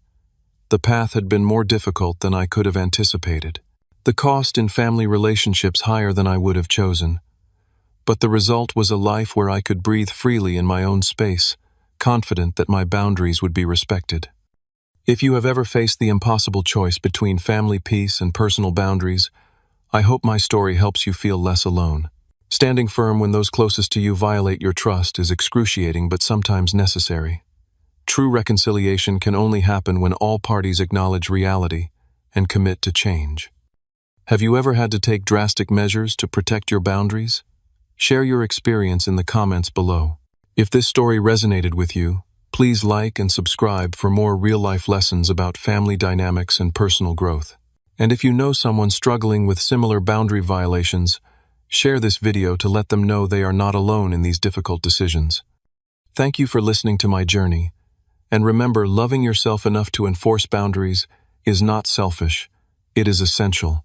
A: The path had been more difficult than I could have anticipated. The cost in family relationships higher than I would have chosen. But the result was a life where I could breathe freely in my own space, confident that my boundaries would be respected. If you have ever faced the impossible choice between family peace and personal boundaries, I hope my story helps you feel less alone. Standing firm when those closest to you violate your trust is excruciating but sometimes necessary. True reconciliation can only happen when all parties acknowledge reality and commit to change. Have you ever had to take drastic measures to protect your boundaries? Share your experience in the comments below. If this story resonated with you, please like and subscribe for more real-life lessons about family dynamics and personal growth. And if you know someone struggling with similar boundary violations, share this video to let them know they are not alone in these difficult decisions. Thank you for listening to my journey. And remember, loving yourself enough to enforce boundaries is not selfish, it is essential.